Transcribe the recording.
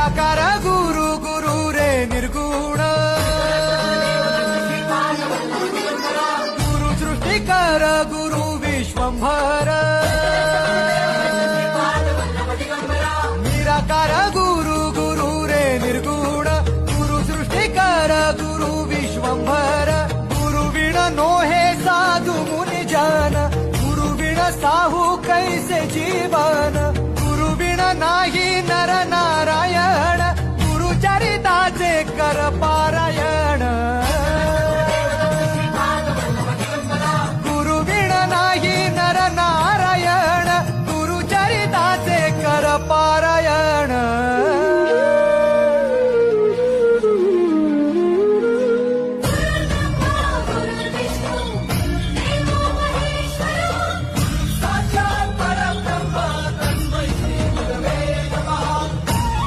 निराकार गुरु गुरु रे निर्गुण गुरु सृष्टिकर गुरु विश्वंभर निराकार गुरु गुरु रे निर्गुण गुरु सृष्टिकर गुरु विश्वंभर गुरु विण नोहे साधु मुनि जन गुरु विण साहू कैसे जीवन गुरु विण नाही नर नारायण